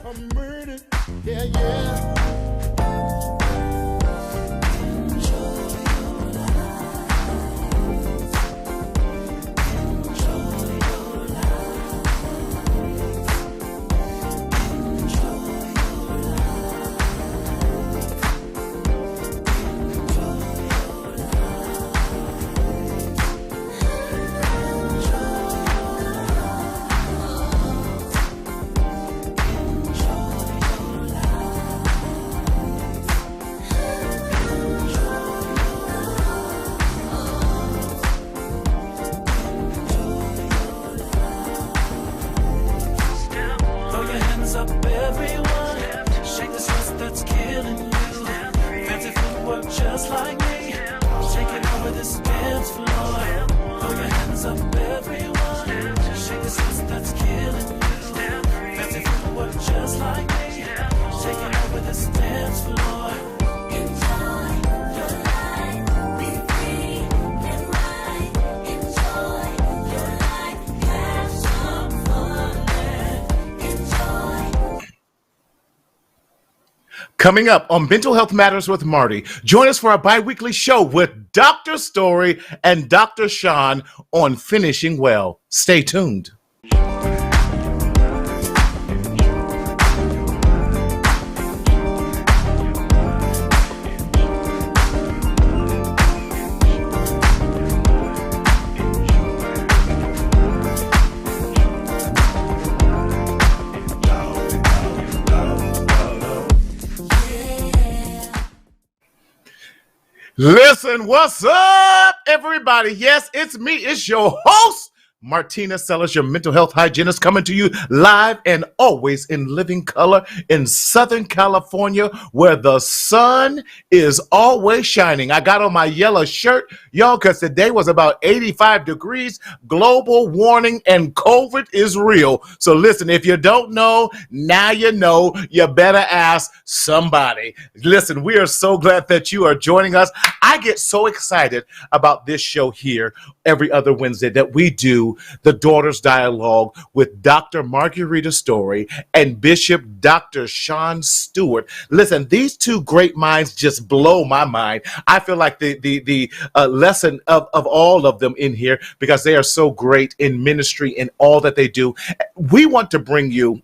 Yeah, yeah. Coming up on Mental Health Matters with Marty, join us for our bi-weekly show with Dr. Story and Dr. Sean on Finishing Well. Stay tuned. Listen, what's up, everybody? Yes, it's me. It's your host, Martina Sellers, your mental health hygienist, coming to you live and always in living color in Southern California, where the sun is always shining. I got on my yellow shirt, y'all, because today was about 85 degrees, global warning, and COVID is real. So listen, if you don't know, now you know. You better ask somebody. Listen, we are so glad that you are joining us. I get so excited about this show here every other Wednesday that we do the Daughters Dialogue with Dr. Margarita Story and Bishop Dr. Sean Stewart. Listen, these two great minds just blow my mind. I feel like the lesson of all of them in here, because they are so great in ministry and all that they do. We want to bring you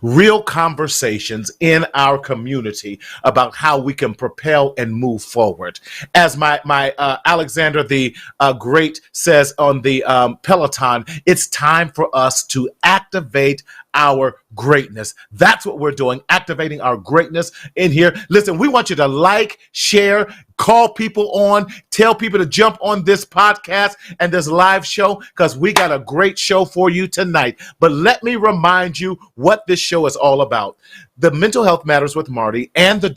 real conversations in our community about how we can propel and move forward. As my Alexander the Great says on the Peloton, it's time for us to activate our greatness. That's what we're doing, activating our greatness in here. Listen, we want you to like, share, call people on, tell people to jump on this podcast and this live show, because we got a great show for you tonight. But let me remind you what this show is all about. The Mental Health Matters with Marty and the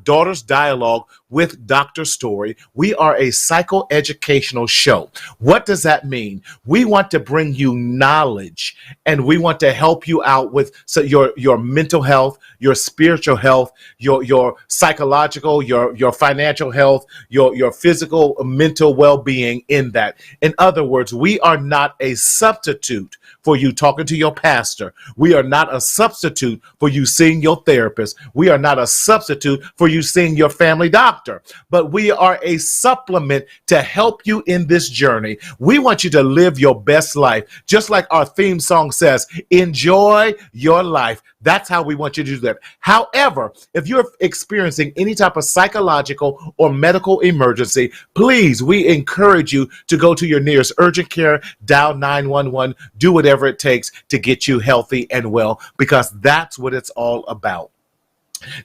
Daughters Dialogue with Dr. Story. We are a psychoeducational show. What does that mean? We want to bring you knowledge, and we want to help you out with your mental health, your spiritual health, your psychological, your financial health, your physical, mental well-being in that. In other words, we are not a substitute for you talking to your pastor. We are not a substitute for you seeing your therapist. We are not a substitute for you seeing your family doctor, but we are a supplement to help you in this journey. We want you to live your best life. Just like our theme song says, enjoy your life. That's how we want you to do that. However, if you're experiencing any type of psychological or medical emergency, please, we encourage you to go to your nearest urgent care, dial 911, do whatever it takes to get you healthy and well, because that's what it's all about.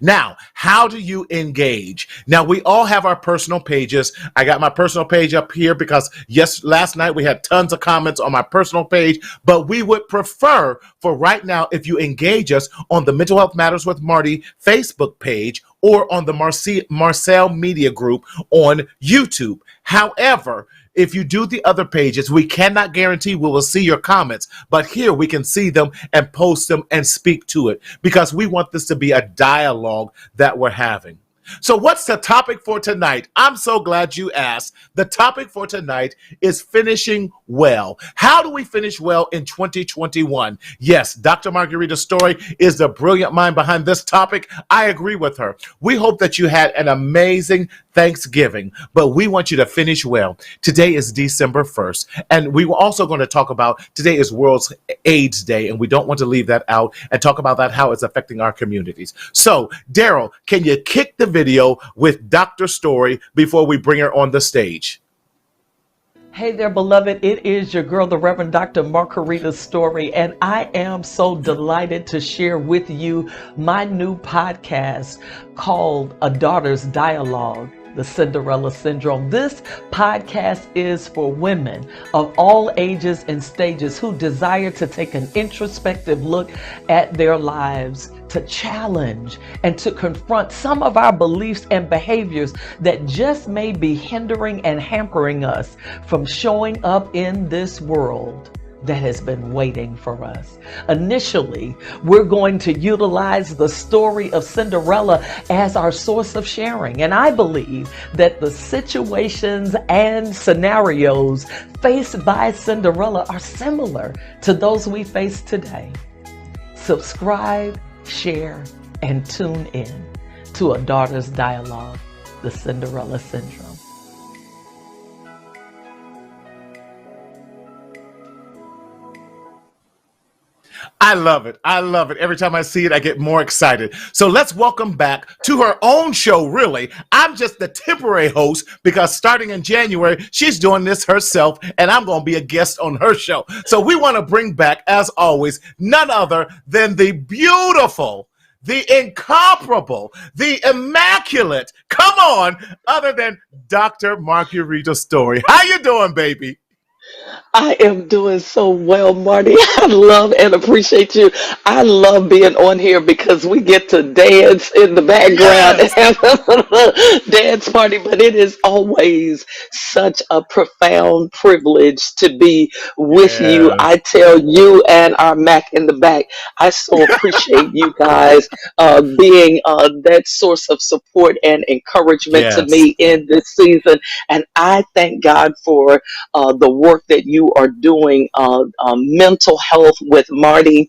Now, how do you engage? Now, we all have our personal pages. I got my personal page up here because, yes, last night we had tons of comments on my personal page, but we would prefer for right now if you engage us on the Mental Health Matters with Marty Facebook page or on the Marcel Media Group on YouTube. However, if you do the other pages, we cannot guarantee we will see your comments, but here we can see them and post them and speak to it, because we want this to be a dialogue that we're having. So, what's the topic for tonight? I'm so glad you asked. The topic for tonight is finishing well. How do we finish well in 2021? Yes, Dr. Margarita Story is the brilliant mind behind this topic. I agree with her. We hope that you had an amazing Thanksgiving, but we want you to finish well. Today is December 1st, and we were also going to talk about today is World AIDS Day, and we don't want to leave that out and talk about that, how it's affecting our communities. So, Daryl, can you kick the video with Dr. Story before we bring her on the stage? Hey there, beloved. It is your girl, the Reverend Dr. Margarita Story, and I am so delighted to share with you my new podcast called A Daughter's Dialogue, the Cinderella Syndrome. This podcast is for women of all ages and stages who desire to take an introspective look at their lives, to challenge and to confront some of our beliefs and behaviors that just may be hindering and hampering us from showing up in this world that has been waiting for us. Initially, we're going to utilize the story of Cinderella as our source of sharing. And I believe that the situations and scenarios faced by Cinderella are similar to those we face today. Subscribe, share, and tune in to A Daughter's Dialogue, the Cinderella Syndrome. I love it. I love it. Every time I see it, I get more excited. So let's welcome back to her own show, really. I'm just the temporary host because starting in January, she's doing this herself, and I'm going to be a guest on her show. So we want to bring back, as always, none other than the beautiful, the incomparable, the immaculate, come on, other than Dr. Margarita Story. How you doing, baby? I am doing so well, Marty. I love and appreciate you. I love being on here because we get to dance in the background and Yes. have a little dance party, but it is always such a profound privilege to be with you. Yes. I tell you and our Mac in the back, I so appreciate you guys being that source of support and encouragement to Yes. me in this season. And I thank God for the work that you are doing. Mental health with Marty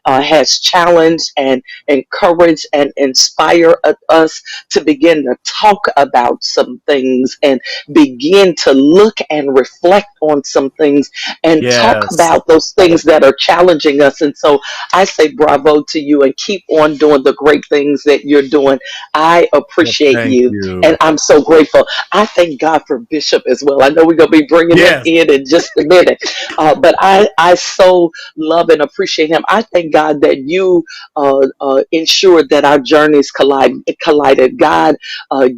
has challenged and encouraged and inspired us to begin to talk about some things and begin to look and reflect on some things and talk Yes. about those things that are challenging us. And so I say bravo to you and keep on doing the great things that you're doing. I Well, appreciate thank you and you. I'm so grateful. I thank God for Bishop as well. I know we're going to be bringing him Yes. in just a minute, but I so love and appreciate him. I thank God that you ensured that our journeys collided. God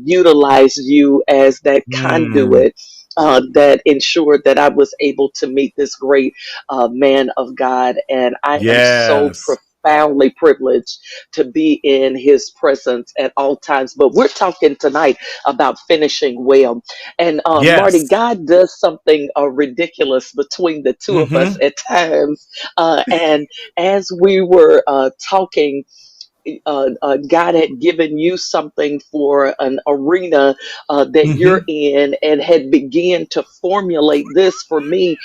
utilized you as that Mm. conduit. That ensured that I was able to meet this great man of God, and I am so Yes. profoundly privileged to be in his presence at all times. But we're talking tonight about finishing well. And Marty, Yes. God does something ridiculous between the two of us Mm-hmm. at times. And as we were talking, God had given you something for an arena that you're Mm-hmm. in and had began to formulate this for me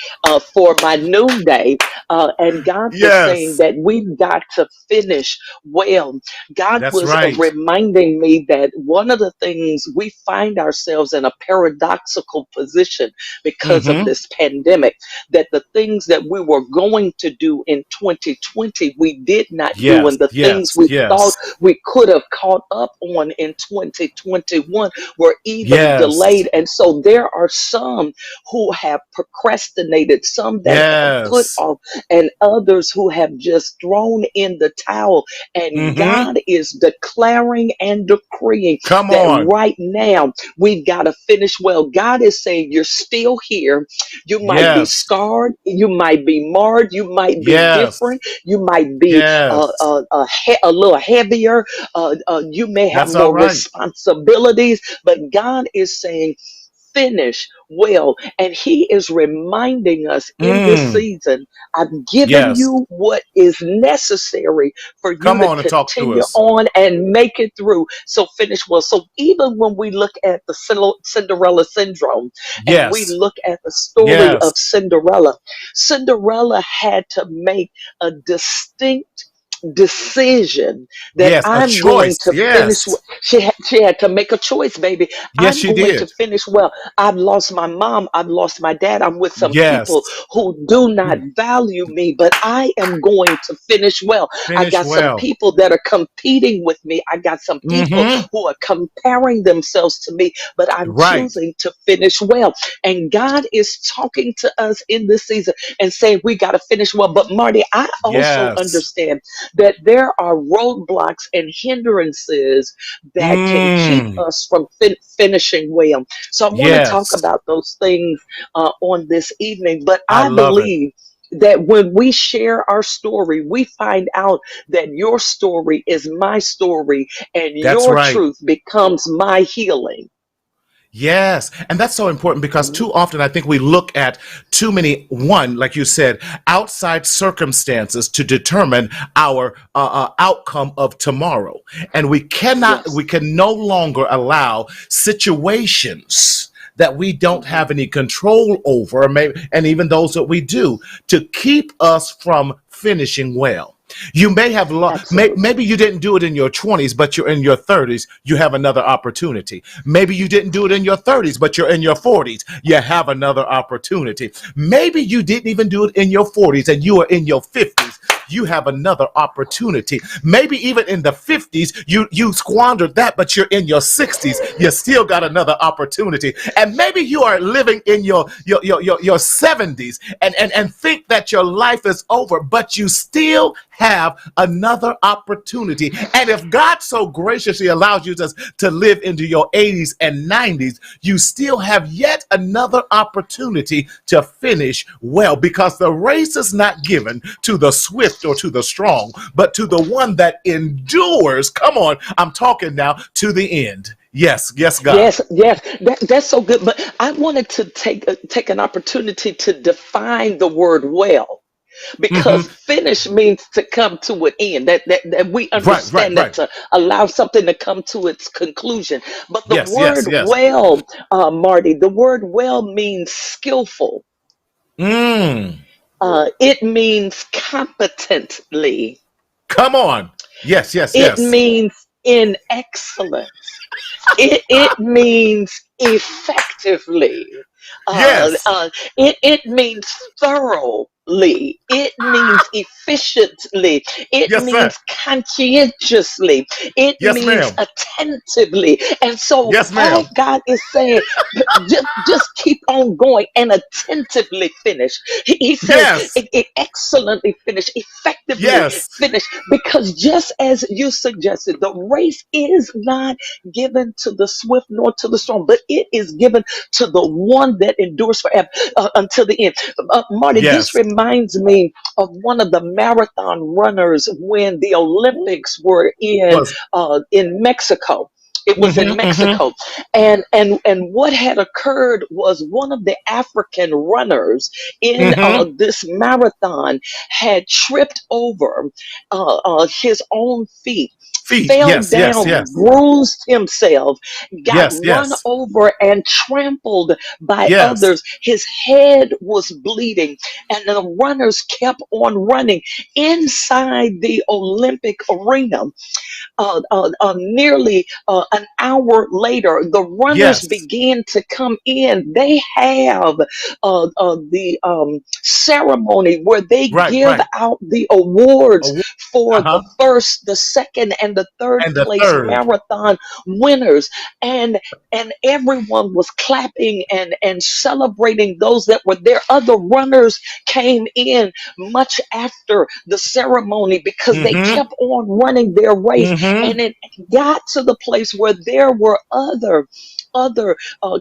for my noonday. And God was saying Yes. that we've got to finish well. God That's was right. reminding me that one of the things we find ourselves in a paradoxical position because of Mm-hmm. this pandemic, that the things that we were going to do in 2020, we did not do. Yes. And the things Yes. we thought Yes. we could have caught up on in 2021 were even Yes. delayed. And so there are some who have procrastinated, some that have put Yes. off, and others who have just thrown in the towel. And Mm-hmm. God is declaring and decreeing Come that on. right now we've got to finish well. God is saying, you're still here. You might be Yes. scarred, you might be marred, you might be Yes. different, you might be Yes. a little heavier. You may have That's all more right. responsibilities, but God is saying, finish well. And he is reminding us in this Mm. season, I've given Yes. you what is necessary for you Come to on and talk to continue us. on and make it through. So finish well. So even when we look at the Cinderella syndrome and we Yes. look at the story Yes. of Cinderella, Cinderella had to make a distinct decision that Yes. A I'm going choice. to finish. Yes. She had to make a choice, baby. Yes, I'm she going to did. finish well. I've lost my mom. I've lost my dad. I'm with some people Yes. who do not value me, but I am going to finish well. I Finish got some well. people that are competing with me. I got some people Mm-hmm. who are comparing themselves to me, but I'm Right. choosing to finish well. And God is talking to us in this season and saying we got to finish well. But Marty, I also Yes. understand that there are roadblocks and hindrances that can keep Mm. us from finishing well. So I want to talk Yes. about those things on this evening. But I I love it. believe that when we share our story, we find out that your story is my story and That's your right. truth becomes my healing. Yes. And that's so important because Mhm. too often I think we look at too many, one, like you said, outside circumstances to determine our outcome of tomorrow. And we Yes. can no longer allow situations that we don't Mhm. have any control over, maybe, and even those that we do, to keep us from finishing well. You may have Absolutely. maybe you didn't do it in your 20s, but you're in your 30s, you have another opportunity. Maybe you didn't do it in your 30s, but you're in your 40s, you have another opportunity. Maybe you didn't even do it in your 40s and you are in your 50s, you have another opportunity. Maybe even in the 50s, you squandered that, but you're in your 60s, you still got another opportunity. And maybe you are living in your 70s and think that your life is over, but you still have another opportunity. And if God so graciously allows you to live into your 80s and 90s, you still have yet another opportunity to finish well, because the race is not given to the swift or to the strong, but to the one that endures. Come on, I'm talking now, to the end. Yes, yes, God. Yes, yes, that's so good. But I wanted to take an opportunity to define the word well, because Hmm. finish means to come to an end. That we Right, right, understand that right. to allow something to come to its conclusion. But the Yes, yes, word yes. well, Marty, the word well means skillful. Mm. It means competently. Come on. Yes, yes, It yes. means in excellence. It means effectively. Yes. It means thoroughly. It means efficiently. It Yes, sir. means conscientiously. It Yes, means ma'am. attentively. And so Yes, all ma'am. God is saying, just keep on going and attentively finish. He says, Yes. excellently finish, effectively Yes. finish, because just as you suggested, the race is not given to the swift nor to the strong, but it is given to the one that endures forever, until the end. Marty, this Yes. reminds me of one of the marathon runners when the Olympics were Was. in Mexico. It was in Mm-hmm. Mm-hmm. Mexico, and what had occurred was one of the African runners in Mm-hmm. this marathon had tripped over his own feet, Feet. fell Yes, yes, down, yes. bruised himself, got Yes, run yes. over and trampled by Yes. others. His head was bleeding, and the runners kept on running inside the Olympic arena. Nearly an hour later, the runners Yes. began to come in. They have the ceremony where they Right, give right. out the awards A- for the Uh-huh. first, the second, and the third And the place third. marathon winners. And everyone was clapping and celebrating those that were there. Other runners came in much after the ceremony because they Mm-hmm. kept on running their race, Mm-hmm. and it got to the place where there were other other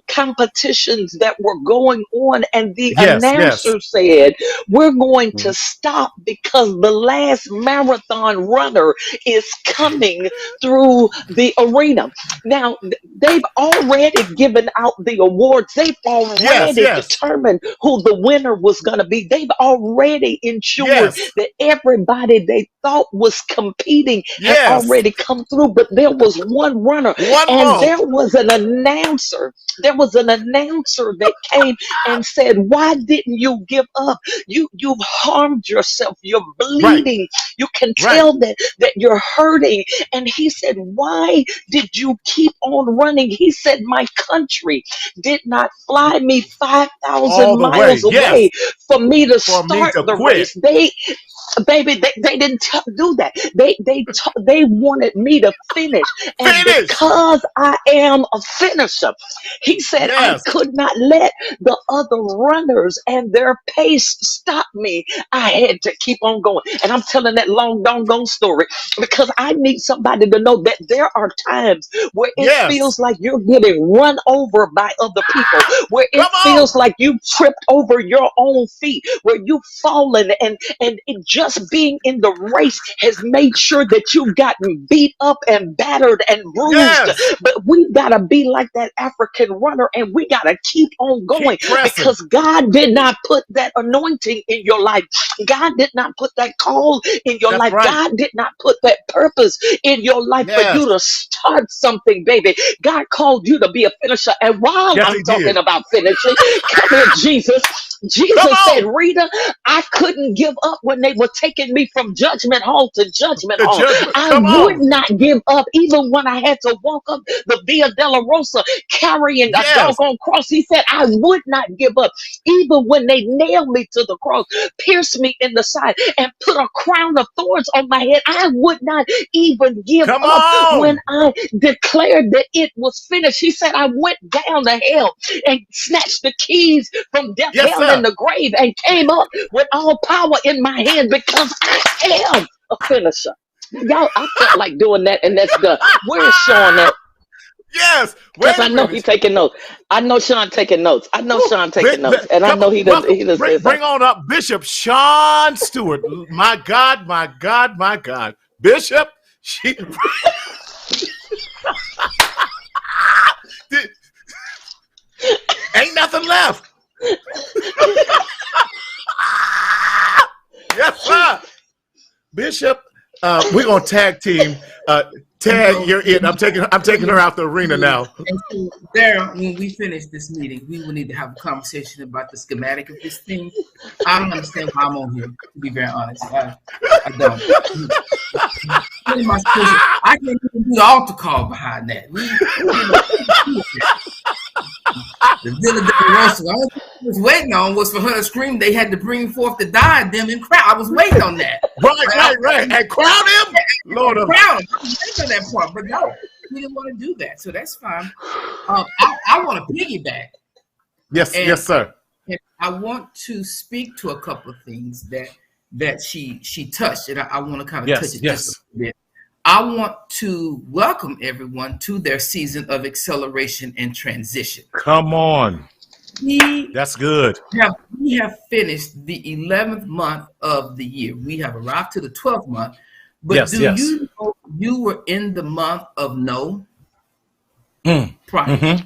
competitions that were going on, and the Yes, yes, announcer said, "We're going to stop because the last marathon runner is coming through the arena." Now, they've already given out the awards. They've yes, already yes, determined who the winner was going to be. They've already ensured yes, that everybody they thought was competing had yes. already come through. But there was one runner, One and more. there was an announcer. There was an announcer that came and said, "Why didn't you give up? You've harmed yourself. You're Right, bleeding. You can right. tell that you're hurting." And he said, "Why did you keep on running?" He said, "My country did not fly me All 5,000 the way. miles Yes. away for me to For me start to the quit. race. Baby, they didn't do that. They wanted me to finish, and Finish. because I am a finisher," he said, "I Yes. could not let the other runners and their pace stop me. I had to keep on going." And I'm telling that long doggone story because I need somebody to know that there are times where it Yes. feels like you're getting run over by other people, where it Come on. feels like you tripped over your own feet, where you've fallen, and it just being in the race has made sure that you've gotten beat up and battered and bruised. Yes. But we've got to be like that African runner, and we got to keep on going Keep pressing. because God did not put that anointing in your life. God did not put that call in your That's life. right. God did not put that purpose in your life for Yes. you to start something, baby. God called you to be a finisher. And while Yes, I'm he talking did. about finishing, come here, Jesus. Come Jesus said, on. "Rita, I couldn't give up when they were taking me from judgment hall to judgment The hall. judgment. I Come would on. not give up even when I had to walk up the Via della Rosa carrying a Yes. doggone cross." He said, "I would not give up even when they nailed me to the cross, pierced me in the side, and put a crown of thorns on my head. I would not even give Come up when on. I declared that it was finished." He said, "I went down to hell and snatched the keys from death, Yes, hell, and sir. the grave, and came up with all power in my hand because I am a finisher." Y'all, I felt like doing that, and that's done. Where is Sean at? Yes. Because Wait I a know he's minute. taking notes. I know Sean taking notes. I know Woo. Sean taking notes, and I Come know on. Welcome. he done said Bring something. on up Bishop Sean Stewart. My God, my God, my God. Bishop, she ain't nothing left. Yes, sir. Bishop, we're gonna tag team. And Tag, so, you're it. I'm taking her out the arena now. and so there, when we finish this meeting, we will need to have a conversation about the schematic of this thing. I don't understand why I'm on here, to be very honest. I don't. What am I supposed to? I can't even do the altar call behind that. The Villa de Rosa. The only thing I was waiting on was for her to scream. They had to bring forth the diadem and crown. I was waiting on that. Right. And crown him, Lord of. Crown. I was waiting on that part, but no, we didn't want to do that, so that's fine. I want to piggyback, Yes, and, yes, sir. and I want to speak to a couple of things that she touched, and I want to kind of touch it just a little bit. I want to welcome everyone to their season of acceleration and transition. Come on. We That's good. have finished the 11th month of the year. We have arrived to the 12th month. But you know you were in the month of no? Prior.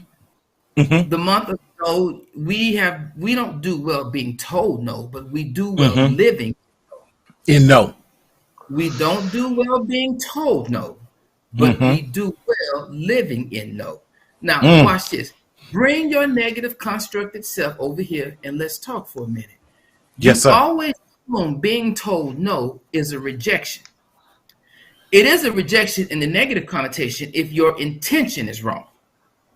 The month of no, we don't do well being told no, but we do well living. In no. We don't do well being told no, but we do well living in no. Now, watch this. Bring your negative constructed self over here and let's talk for a minute. Yes, sir. Always assume being told no is a rejection. It is a rejection in the negative connotation if your intention is wrong.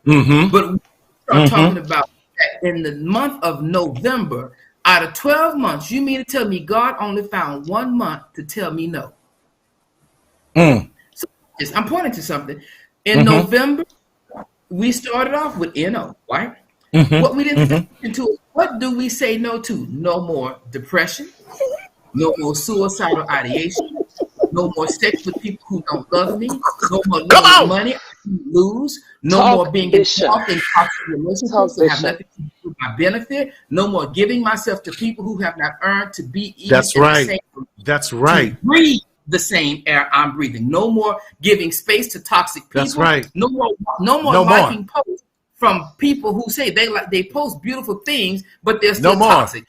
But we start talking about that in the month of November. Out of 12 months, you mean to tell me God only found 1 month to tell me no? So I'm pointing to something. In November, we started off with NO, right? What we didn't think into, what do we say no to? No more depression, no more suicidal ideation, no more sex with people who don't love me, no more love with money. to lose. No more being involved in toxic relationships that have nothing to do with my benefit. No more giving myself to people who have not earned to be even That's in right. the same. That's right. To breathe the same air I'm breathing. No more giving space to toxic people. That's right. No more liking posts from people who say they post beautiful things, but they're still toxic.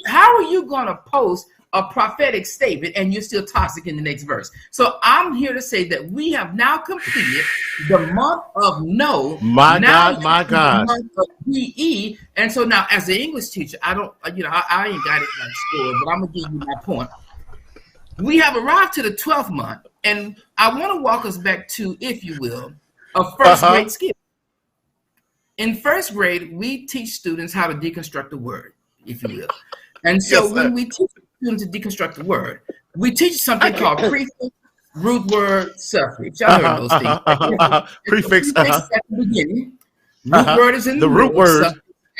How are you going to post a prophetic statement and you're still toxic in the next verse? So I'm here to say that we have now completed the month of no. My God. The month of DE. And so now, as an English teacher, I ain't got it like score, but I'm going to give you my point. We have arrived to the 12th month, and I want to walk us back to, if you will, a first grade skill. In first grade, we teach students how to deconstruct a word, if you will. And so when we teach students to deconstruct a word, we teach something called prefix, root word, suffix. Y'all heard those things. Prefix at the beginning. Root word is in the root word.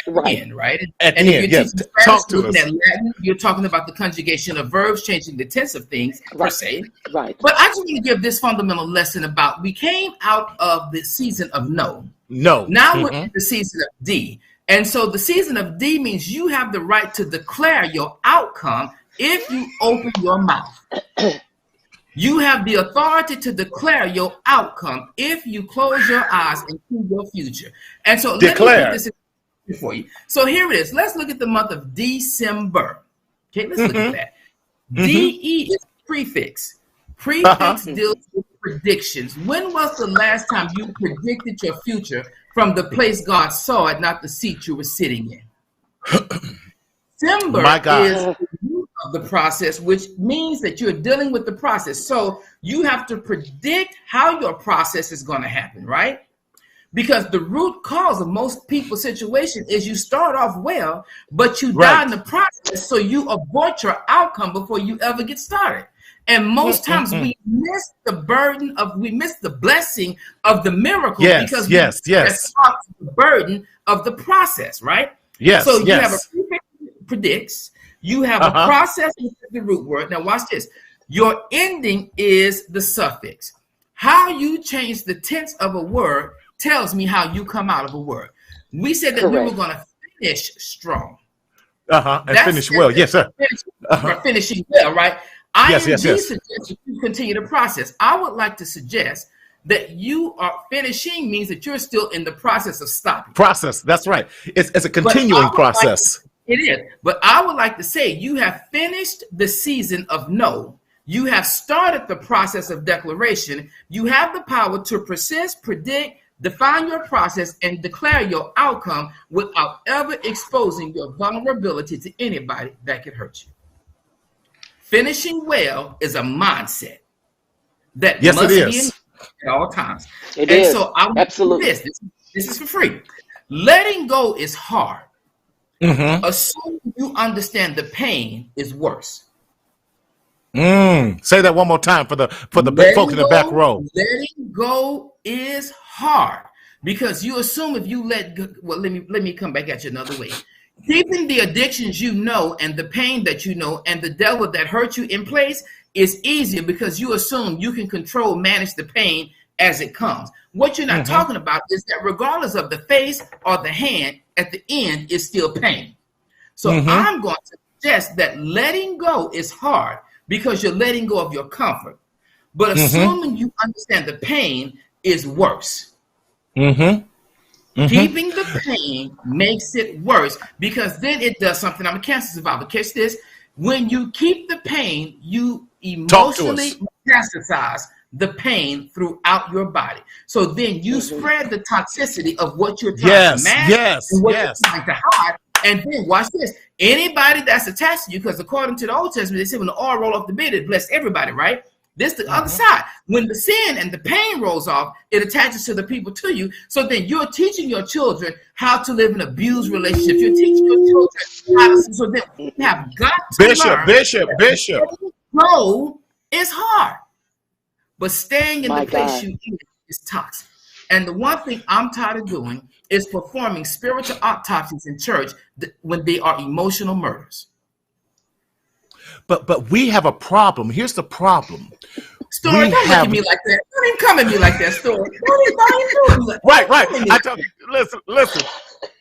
At the end, right? At the end, yes. Talk to us. Latin, you're talking about the conjugation of verbs, changing the tense of things, per se. Right. But I just want to give this fundamental lesson about we came out of the season of no. No. Now we're in the season of D. And so the season of D means you have the right to declare your outcome if you open your mouth. You have the authority to declare your outcome if you close your eyes and see your future. And so declare. Let me put this for you. So here it is. Let's look at the month of December. Okay, let's look at that. DE is prefix. Prefix deals with predictions. When was the last time you predicted your future from the place God saw it, not the seat you were sitting in? December is the root of the process, which means that you're dealing with the process. So you have to predict how your process is going to happen, right? Because the root cause of most people's situation is you start off well, but you die in the process, so you abort your outcome before you ever get started. And most times we miss the blessing of the miracle because we the burden of the process, right? Yes. So you have a prefix predicts, you have a process with the root word. Now watch this. Your ending is the suffix. How you change the tense of a word tells me how you come out of a word. We said that we were going to finish strong. And finish well. Yes, sir. Finishing well, right? Yes. Suggests you continue the process. I would like to suggest that you are finishing means that you're still in the process of stopping. Process. That's right. It's a continuing process. It is. But I would like to say you have finished the season of no. You have started the process of declaration. You have the power to persist, predict, define your process, and declare your outcome without ever exposing your vulnerability to anybody that could hurt you. Finishing well is a mindset that must be in at all times. So I want to do this. This is for free. Letting go is hard. Assuming you understand the pain is worse. Say that one more time for the folks in the back row. Letting go is hard because you assume if you let go. Well, let me come back at you another way. Keeping the addictions you know and the pain that you know and the devil that hurt you in place is easier because you assume you can manage the pain as it comes. What you're not talking about is that regardless of the face or the hand, at the end is still pain. So I'm going to suggest that letting go is hard because you're letting go of your comfort. But assuming you understand the pain is worse. Keeping the pain makes it worse because then it does something. I'm a cancer survivor. Catch this. When you keep the pain, you emotionally metastasize the pain throughout your body. So then you spread the toxicity of what you're trying to mask and what you're trying to hide. And then watch this. Anybody that's attached to you, because according to the Old Testament, they say when the oil roll off the bed, it blessed everybody, right? This the other side. When the sin and the pain rolls off, it attaches to the people to you. So then you're teaching your children how to live in abused relationships. You're teaching your children how to. So then we have got to learn. Bishop. Grow is hard, but staying in the place you in is toxic. And the one thing I'm tired of doing is performing spiritual autopsies in church when they are emotional murders. But we have a problem. Here's the problem. Story, don't look at me like that. Don't even come at me like that, Story. Don't even do it. Right. I tell you, listen.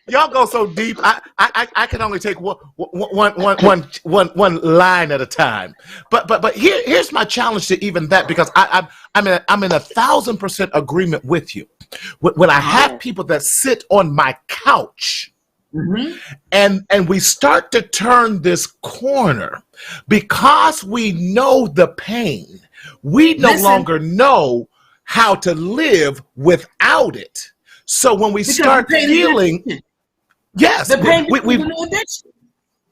Y'all go so deep. I can only take one line at a time. But here's my challenge to even that, because I'm in 1,000% agreement with you. When I have people that sit on my couch, and we start to turn this corner because we know the pain. We no longer know how to live without it. So when we start feeling, yes, the pain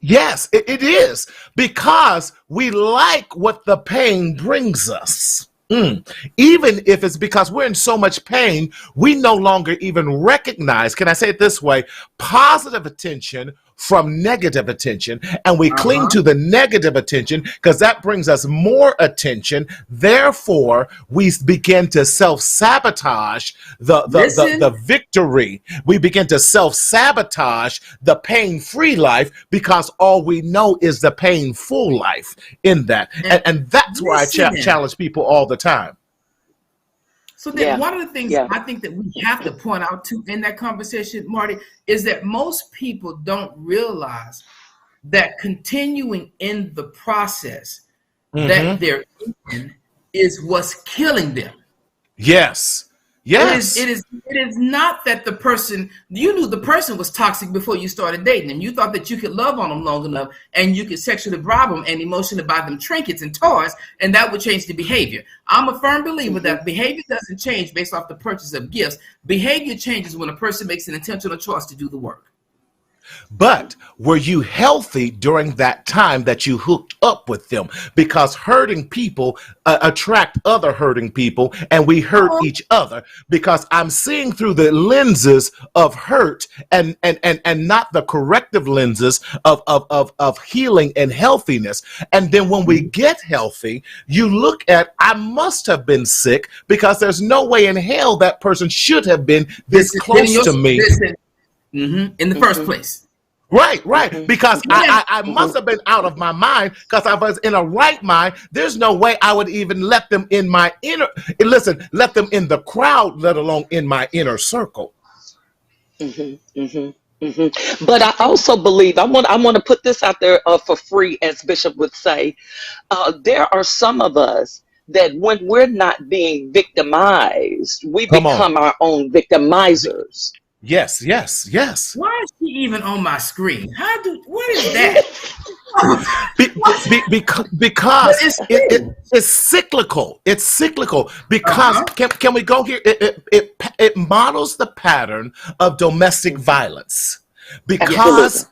yes, it is, because we like what the pain brings us. Even if it's because we're in so much pain, we no longer even recognize, can I say it this way, positive attention from negative attention, and we cling to the negative attention because that brings us more attention. Therefore, we begin to self-sabotage the victory. We begin to self-sabotage the pain-free life because all we know is the painful life in that. And that's why I challenge people all the time. So then one of the things I think that we have to point out too in that conversation, Marty, is that most people don't realize that continuing in the process that they're in is what's killing them. Yes. Yes. It is not that the person, you knew the person was toxic before you started dating them. You thought that you could love on them long enough and you could sexually bribe them and emotionally buy them trinkets and toys, and that would change the behavior. I'm a firm believer that behavior doesn't change based off the purchase of gifts. Behavior changes when a person makes an intentional choice to do the work. But were you healthy during that time that you hooked up with them? Because hurting people attract other hurting people, and we hurt each other, because I'm seeing through the lenses of hurt and not the corrective lenses of healing and healthiness. And then when we get healthy, you look at, I must have been sick, because there's no way in hell that person should have been this close to me. In the first place. Right. Because I must have been out of my mind, because I was in a right mind. There's no way I would even let them in my let them in the crowd, let alone in my inner circle. But I also believe, I want to put this out there for free, as Bishop would say. There are some of us that when we're not being victimized, we become our own victimizers. Yes. Why is she even on my screen? What is that? Because it's cyclical. It's cyclical. Because can we go here? It models the pattern of domestic violence. Because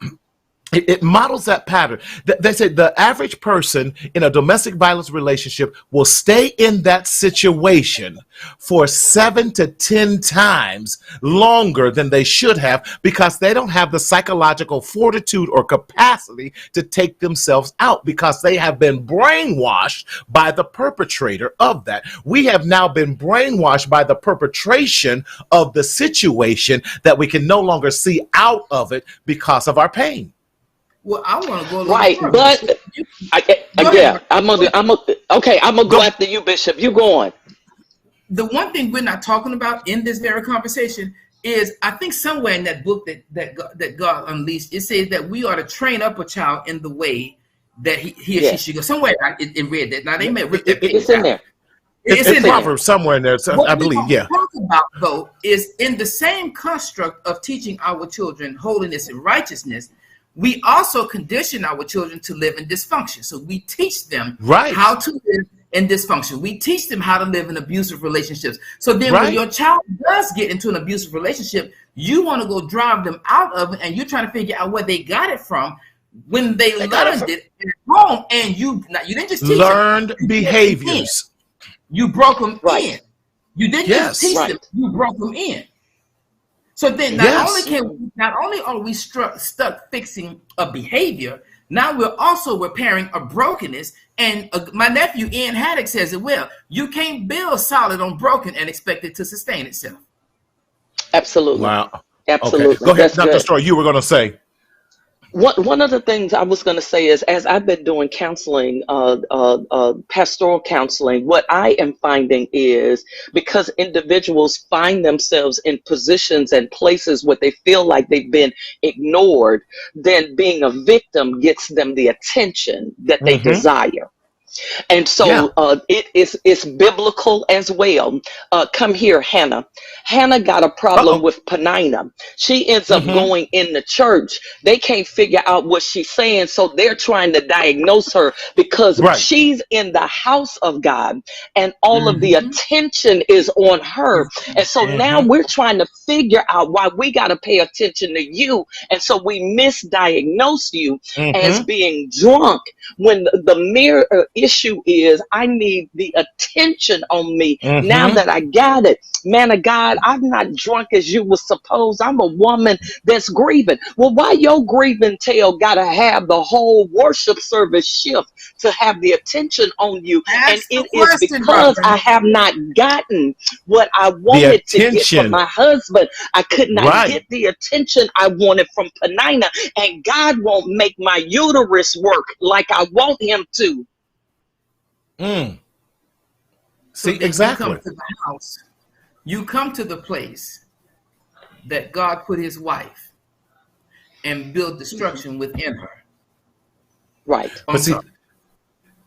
it models that pattern. They say the average person in a domestic violence relationship will stay in that situation for 7 to 10 times longer than they should have, because they don't have the psychological fortitude or capacity to take themselves out, because they have been brainwashed by the perpetrator of that. We have now been brainwashed by the perpetration of the situation that we can no longer see out of it because of our pain. Well, I want to go right, further. But I'm gonna go after you, Bishop. You go on. The one thing we're not talking about in this very conversation is, I think somewhere in that book that God unleashed, it says that we ought to train up a child in the way that he or she should go. Somewhere it read that. Now they may rip that it's in there. It's in Proverbs somewhere in there. So I believe, What we talk about, though, is in the same construct of teaching our children holiness and righteousness, we also condition our children to live in dysfunction. So we teach them how to live in dysfunction. We teach them how to live in abusive relationships. So then when your child does get into an abusive relationship, you want to go drive them out of it, and you're trying to figure out where they got it from when they learned it at home, and you didn't just teach learned them, behaviors. You broke them in. You didn't just teach them, you broke them in. So then not only are we stuck fixing a behavior, now we're also repairing a brokenness. And my nephew Ian Haddock says it well. You can't build solid on broken and expect it to sustain itself. Absolutely. Wow. Absolutely. Okay. Go ahead, Dr. Story. You were going to say. One of the things I was going to say is, as I've been doing counseling, pastoral counseling, what I am finding is, because individuals find themselves in positions and places where they feel like they've been ignored, then being a victim gets them the attention that they desire. And so it's biblical as well. Come here, Hannah. Hannah got a problem with Penina. She ends up going in the church. They can't figure out what she's saying, so they're trying to diagnose her because she's in the house of God, and all of the attention is on her. And so now we're trying to figure out why we got to pay attention to you. And so we misdiagnose you as being drunk, when the mere issue is, I need the attention on me. Now that I got it, man of God, I'm not drunk as you was supposed. I'm a woman that's grieving. Well, why your grieving tale gotta have the whole worship service shift to have the attention on you? And it is because I have not gotten what I wanted to get from my husband. I could not get the attention I wanted from Penina, and God won't make my uterus work like I want him to. See, exactly. You come to the house, you come to the place that God put his wife and build destruction within her. Right.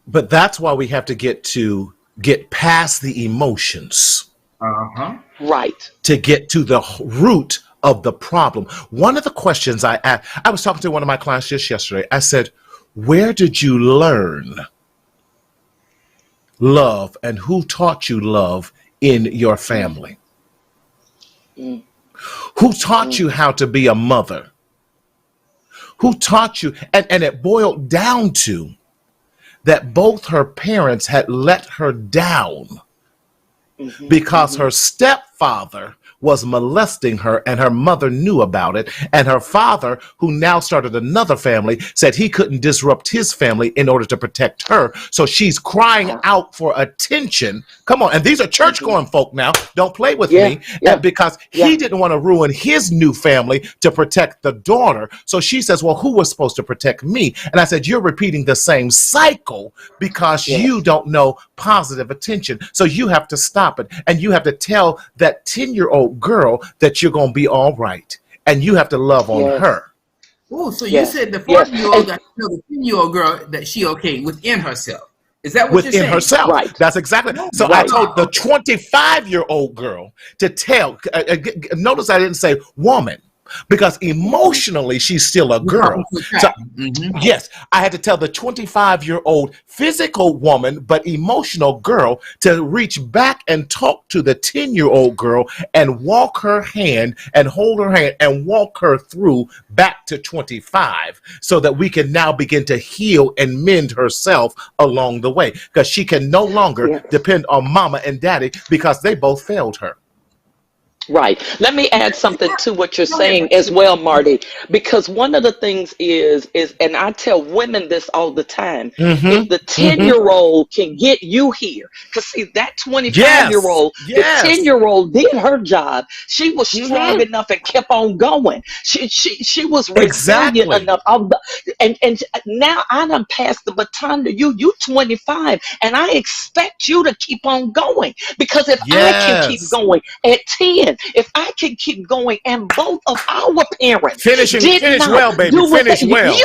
But that's why we have to get past the emotions. Right. To get to the root of the problem. One of the questions I asked, I was talking to one of my clients just yesterday. I said, where did you learn love, and who taught you love in your family? Who taught you how to be a mother? Who taught you? And it boiled down to that both her parents had let her down because her stepfather was molesting her, and her mother knew about it. And her father, who now started another family, said he couldn't disrupt his family in order to protect her. So she's crying out for attention. Come on. And these are church-going folk now. Don't play with me. Because he didn't want to ruin his new family to protect the daughter. So she says, well, who was supposed to protect me? And I said, you're repeating the same cycle because you don't know positive attention. So you have to stop it. And you have to tell that 10-year-old girl that you're going to be all right, and you have to love on her. Oh, so you said the 40-year-old got to tell the 10-year-old girl that she okay within herself. Is that what you're saying? Within herself. Right. That's exactly. So I told the 25-year-old girl to tell. Notice I didn't say woman, because emotionally she's still a girl. So, yes, I had to tell the 25-year-old physical woman but emotional girl to reach back and talk to the 10-year-old girl and walk her hand and hold her hand and walk her through back to 25, so that we can now begin to heal and mend herself along the way, because she can no longer depend on mama and daddy because they both failed her. Right. Let me add something to what you're saying as well, Marty, because one of the things is, and I tell women this all the time, if the 10-year-old can get you here, because see, that 25-year-old, the 10-year-old did her job. She was strong enough and kept on going. She was resilient enough. And now I done passed the baton to you. You 25, and I expect you to keep on going, because if I can keep going at 10, if I can keep going, and both of our parents finish well, baby. Finish well.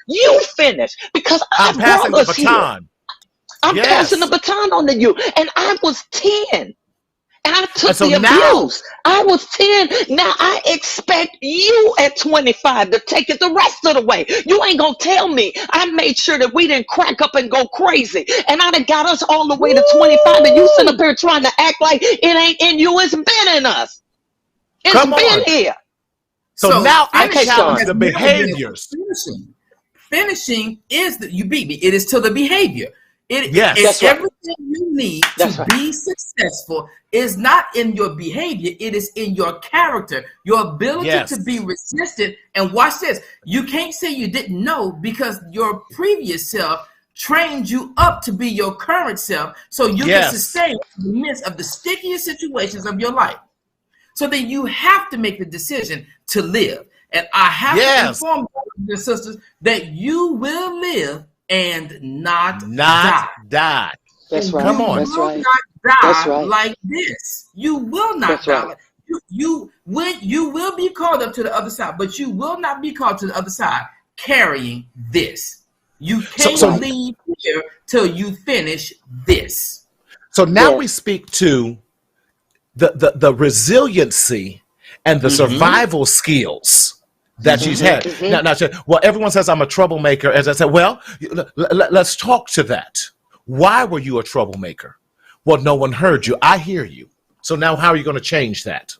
You finish, because I'm passing the baton. I'm passing the baton on to you, and I was 10. And I took the abuse. I was 10. Now I expect you at 25 to take it the rest of the way. You ain't gonna tell me. I made sure that we didn't crack up and go crazy. And I done got us all the way to 25. And you sit up here trying to act like it ain't in you. It's been in us. It's been here. So now I challenge the behaviors. Finishing is you beat me. It is to the behavior. That's everything you need to be successful is not in your behavior. It is in your character, your ability to be resistant. And watch this. You can't say you didn't know, because your previous self trained you up to be your current self, so you can sustain in the midst of the stickiest situations of your life. So then you have to make the decision to live. And I have to Yes. inform brothers and sisters that you will live and not Not die. die. That's right. Come on. That's You will right. not That's die right. like this. You will not That's die right. like you will be called up to the other side, but you will not be called to the other side carrying this. You can't So- leave here till you finish this. So now Yes. we speak to the resiliency and the survival skills that she's had. Now, well, everyone says I'm a troublemaker. As I said, well, let's talk to that. Why were you a troublemaker? Well, no one heard you. I hear you. So now how are you going to change that?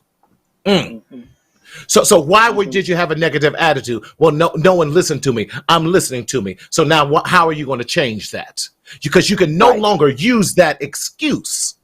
So why did you have a negative attitude? Well, no one listened to me. I'm listening to me. So now how are you going to change that? Because you can no longer use that excuse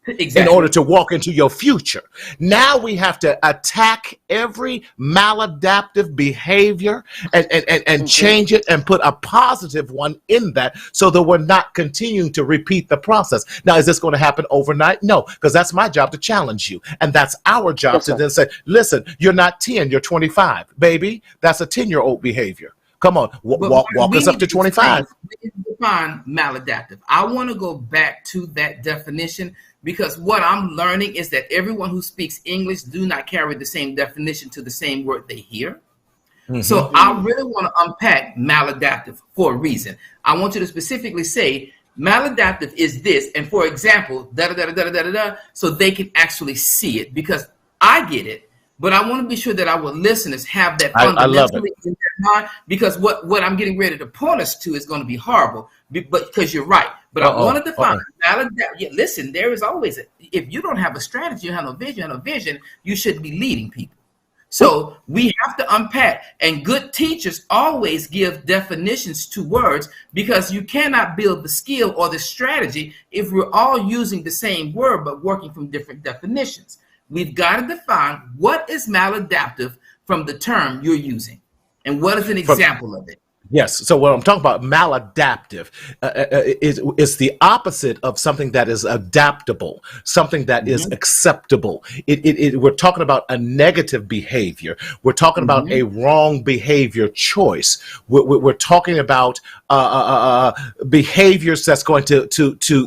in order to walk into your future. Now we have to attack every maladaptive behavior and change it and put a positive one in that so that we're not continuing to repeat the process. Now, is this going to happen overnight? No, because that's my job to challenge you. And that's our job to then say, listen, you're not 10, you're 25. Baby, that's a 10-year-old behavior. Come on, walk us up to 25. We need to define maladaptive. I want to go back to that definition because what I'm learning is that everyone who speaks English do not carry the same definition to the same word they hear. So I really want to unpack maladaptive for a reason. I want you to specifically say maladaptive is this, and for example, so they can actually see it because I get it. But I want to be sure that our listeners have that fundamentally in their mind because what I'm getting ready to point us to is going to be horrible. But because you're right. But I want to define maladaptive. Listen, there is always if you don't have a strategy, you have no vision, you shouldn't be leading people. So we have to unpack. And good teachers always give definitions to words because you cannot build the skill or the strategy if we're all using the same word but working from different definitions. We've got to define what is maladaptive from the term you're using. And what is an example of it? Yes. So what I'm talking about, maladaptive, is the opposite of something that is adaptable, something that is acceptable. We're talking about a negative behavior. We're talking about a wrong behavior choice. We're talking about behaviors that's going to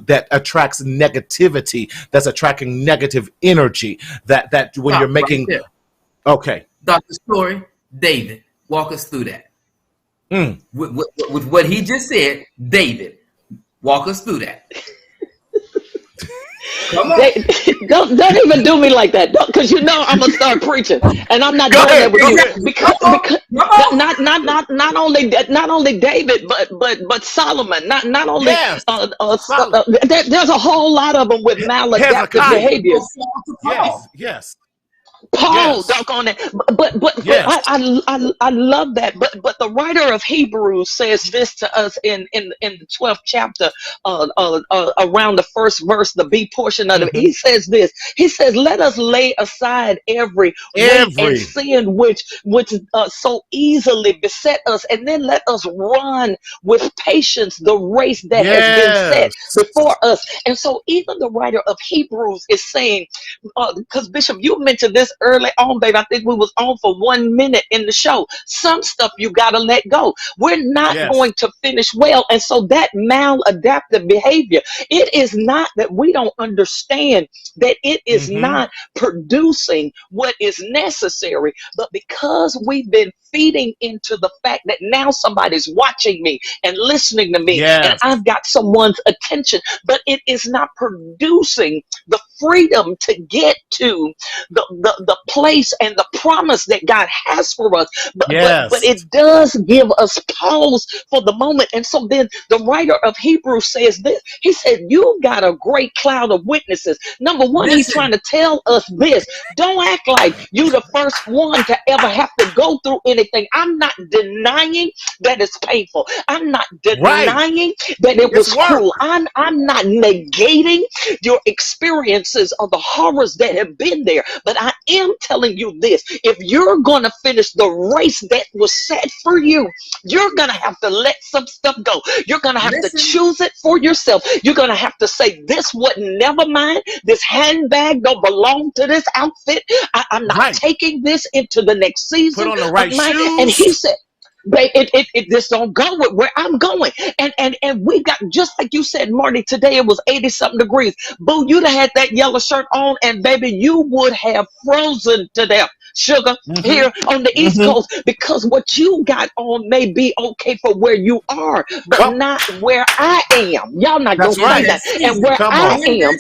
that attracts negativity, that's attracting negative energy. That when you're making, okay, Dr. Story, David, walk us through that. With what he just said, David, walk us through that. Come on. Don't even do me like that, because you know I'm gonna start preaching, and I'm not doing that with you because not only David, but Solomon, not only there's a whole lot of them with maladaptive behaviors. Yes. Paul, doggone it. But I love that. But the writer of Hebrews says this to us in the 12th chapter, around the first verse, the B portion of it. He says this. He says, "Let us lay aside every weight and sin which so easily beset us, and then let us run with patience the race that has been set before us." And so even the writer of Hebrews is saying, because Bishop, you mentioned this early on, babe. I think we was on for 1 minute in the show. Some stuff you gotta let go. We're not going to finish well. And so that maladaptive behavior, it is not that we don't understand that it is not producing what is necessary, but because we've been feeding into the fact that now somebody's watching me and listening to me and I've got someone's attention, but it is not producing the freedom to get to the place and the promise that God has for us. But it does give us pause for the moment. And so then the writer of Hebrews says this. He said, you got a great cloud of witnesses. Number one, he's trying to tell us this. Don't act like you the first one to ever have to go through anything. I'm not denying that it's painful. I'm not denying that it was cruel. I'm not negating your experience consequences of the horrors that have been there. But I am telling you this, if you're going to finish the race that was set for you, you're going to have to let some stuff go. You're going to have to choose it for yourself. You're going to have to say, this wouldn't, never mind. This handbag don't belong to this outfit. I'm not taking this into the next season. Put on the right shoes. And he said, but it just don't go with where I'm going. And we got, just like you said, Marty, today it was 80 something degrees. Boo, you'd have had that yellow shirt on and baby, you would have frozen to death. Sugar, here on the East Coast, because what you got on may be okay for where you are, but not where I am. Y'all not gonna say that. And where I am,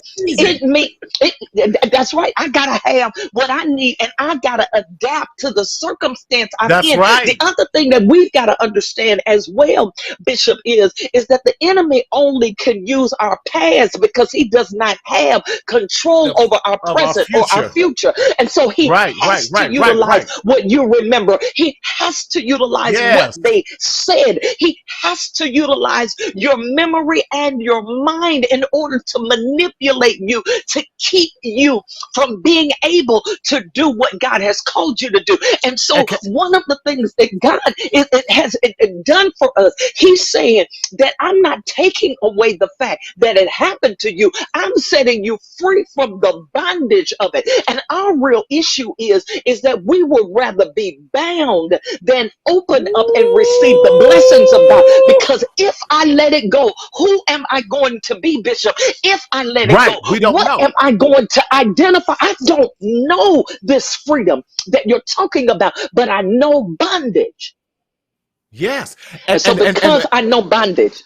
that's right. I gotta have what I need, and I gotta adapt to the circumstance I'm in. The other thing that we've got to understand as well, Bishop, is that the enemy only can use our past because he does not have control over our present or our future, and so he has to utilize what you remember. He has to utilize what they said. He has to utilize your memory and your mind in order to manipulate you, to keep you from being able to do what God has called you to do. And so one of the things that God has done for us, he's saying that I'm not taking away the fact that it happened to you. I'm setting you free from the bondage of it. And our real issue is that we would rather be bound than open up and receive the blessings of God. Because if I let it go, who am I going to be, Bishop? If I let it go, what am I going to identify? I don't know this freedom that you're talking about, but I know bondage. Yes. And so because I know bondage.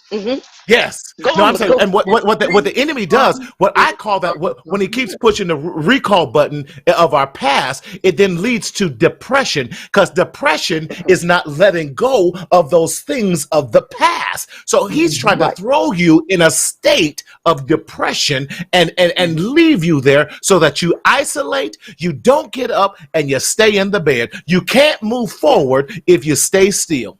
Yes. I'm saying, and what the enemy does, what I call that, when he keeps pushing the recall button of our past, it then leads to depression, because depression is not letting go of those things of the past. So he's trying to throw you in a state of depression and leave you there so that you isolate, you don't get up, and you stay in the bed. You can't move forward if you stay still.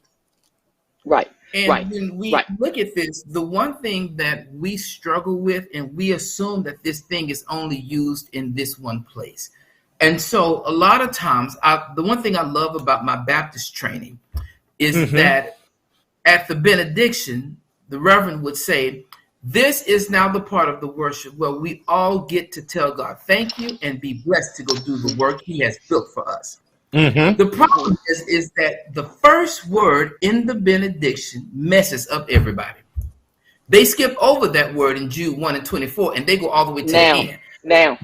And when we look at this, the one thing that we struggle with, and we assume that this thing is only used in this one place. And so a lot of times, the one thing I love about my Baptist training is that at the benediction, the Reverend would say, this is now the part of the worship where we all get to tell God, thank you, and be blessed to go do the work he has built for us. The problem is that the first word in the benediction messes up everybody. They skip over that word in Jude 1:24, and they go all the way to the end. Now.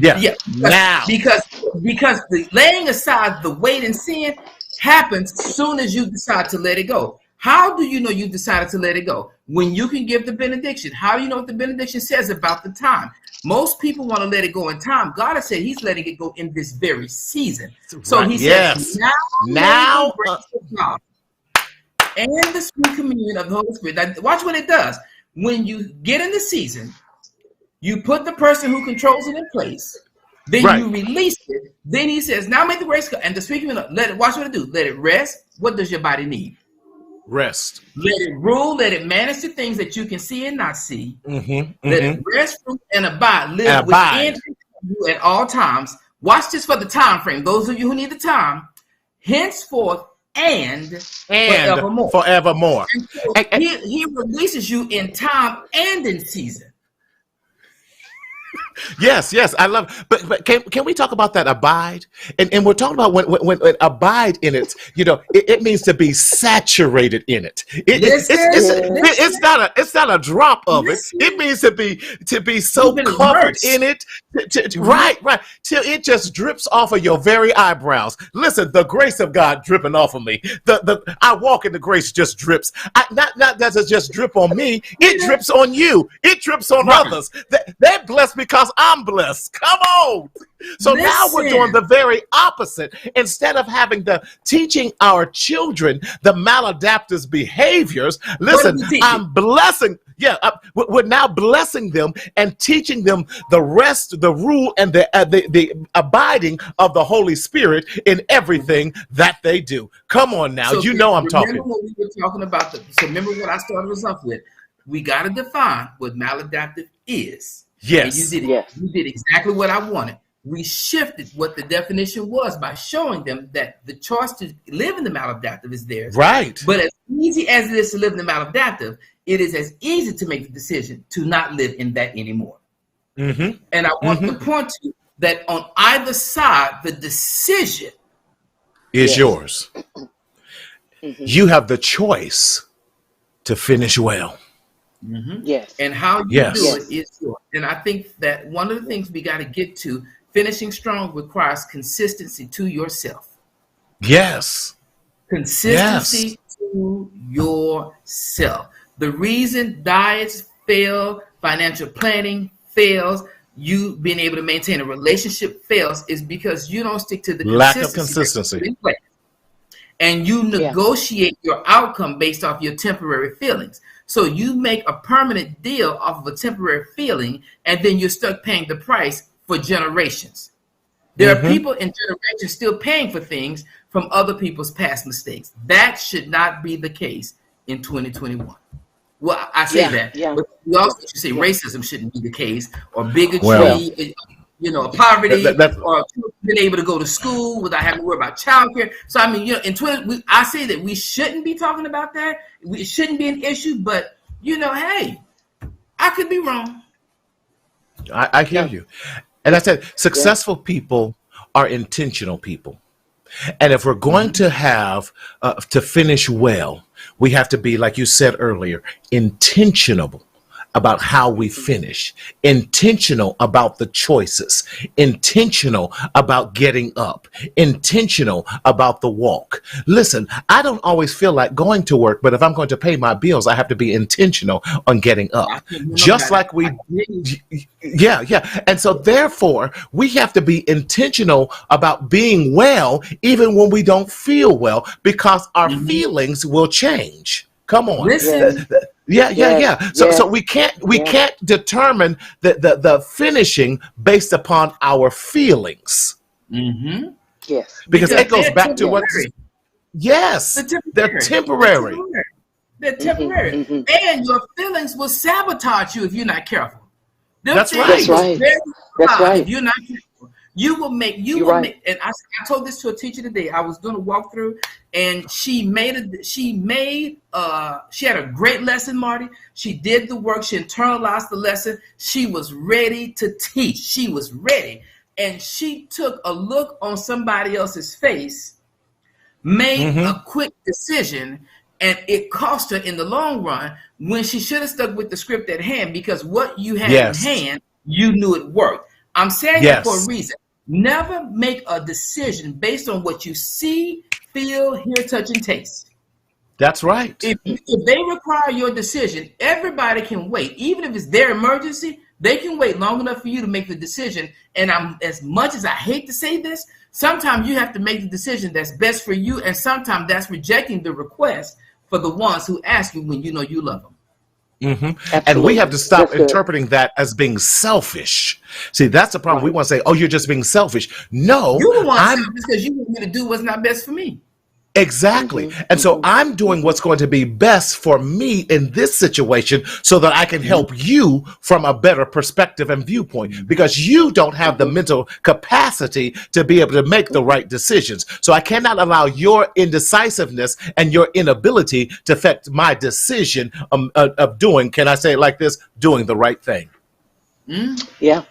Because the laying aside the weight and sin happens as soon as you decide to let it go. How do you know you decided to let it go? When you can give the benediction. How do you know what the benediction says about the time? Most people want to let it go in time. God has said he's letting it go in this very season. So he says, now and the sweet communion of the Holy Spirit. Now, watch what it does. When you get in the season, you put the person who controls it in place. Then you release it. Then he says, now make the grace go. And the sweet communion, watch what it do. Let it rest. What does your body need? Rest. Let it rule. Let it manage the things that you can see and not see. Let it rest and abide. Live within you at all times. Watch this for the time frame. Those of you who need the time, henceforth and forevermore. And so he releases you in time and in season. Yes, I love it. But can we talk about that abide? And we're talking about when abide in it, it means to be saturated in it. It's not a drop of it. It means to be so covered in it. Right. Till it just drips off of your very eyebrows. Listen, the grace of God dripping off of me. I walk in the grace just drips. Not does it just drip on me, it drips on you. It drips on others. They're blessed because I'm blessed. Come on. So now we're doing the very opposite. Instead of teaching our children the maladaptive behaviors, listen, I'm blessing. We're now blessing them and teaching them the rest, the rule, and the abiding of the Holy Spirit in everything that they do. Come on now, so I'm talking. Remember what we were talking about. So remember what I started us off with. We got to define what maladaptive is. And you did exactly what I wanted. We shifted what the definition was by showing them that the choice to live in the maladaptive is theirs. Right. But as easy as it is to live in the maladaptive, it is as easy to make the decision to not live in that anymore. And I want to point to you that on either side, the decision is yours. You have the choice to finish well. Yes. And how you do it is yours. And I think that one of the things we got to get to, finishing strong requires consistency to yourself. Yes. Consistency to yourself. The reason diets fail, financial planning fails, you being able to maintain a relationship fails is because you don't stick to the lack of consistency. And you negotiate your outcome based off your temporary feelings. So you make a permanent deal off of a temporary feeling, and then you're stuck paying the price for generations. There are people in generations still paying for things from other people's past mistakes. That should not be the case in 2021. Well, I say that, but we also should say racism shouldn't be the case, or bigotry, poverty, or being able to go to school without having to worry about childcare. So I mean, in 20, I say that we shouldn't be talking about that. It shouldn't be an issue, but hey, I could be wrong. I hear you. And I said, successful people are intentional people. And if we're going to have to finish well, we have to be, like you said earlier, intentional about how we finish, intentional about the choices, intentional about getting up, intentional about the walk. Listen, I don't always feel like going to work, but if I'm going to pay my bills, I have to be intentional on getting up. Just like And so therefore, we have to be intentional about being well, even when we don't feel well, because our feelings will change. Come on. Listen. So we can't determine the finishing based upon our feelings. Yes. Because it goes back to what. Yes. They're temporary. They're temporary. And your feelings will sabotage you if you're not careful. That's right. That's right. If you're not careful. You will make, and I told this to a teacher today. I was doing a walkthrough, and she had a great lesson, Marty. She did the work. She internalized the lesson. She was ready to teach. She was ready. And she took a look on somebody else's face, made a quick decision, and it cost her in the long run when she should have stuck with the script at hand, because what you had in hand, you knew it worked. I'm saying that for a reason. Never make a decision based on what you see, feel, hear, touch, and taste. That's right. If they require your decision, everybody can wait. Even if it's their emergency, they can wait long enough for you to make the decision. And as much as I hate to say this, sometimes you have to make the decision that's best for you, and sometimes that's rejecting the request for the ones who ask you when you know you love them. And we have to stop interpreting that as being selfish. See, that's the problem. We want to say, "Oh, you're just being selfish." No, you're the one selfish because you want me to do what's not best for me. Exactly. And so I'm doing what's going to be best for me in this situation so that I can help you from a better perspective and viewpoint, because you don't have the mental capacity to be able to make the right decisions. So I cannot allow your indecisiveness and your inability to affect my decision of doing, can I say it like this, doing the right thing. Yeah,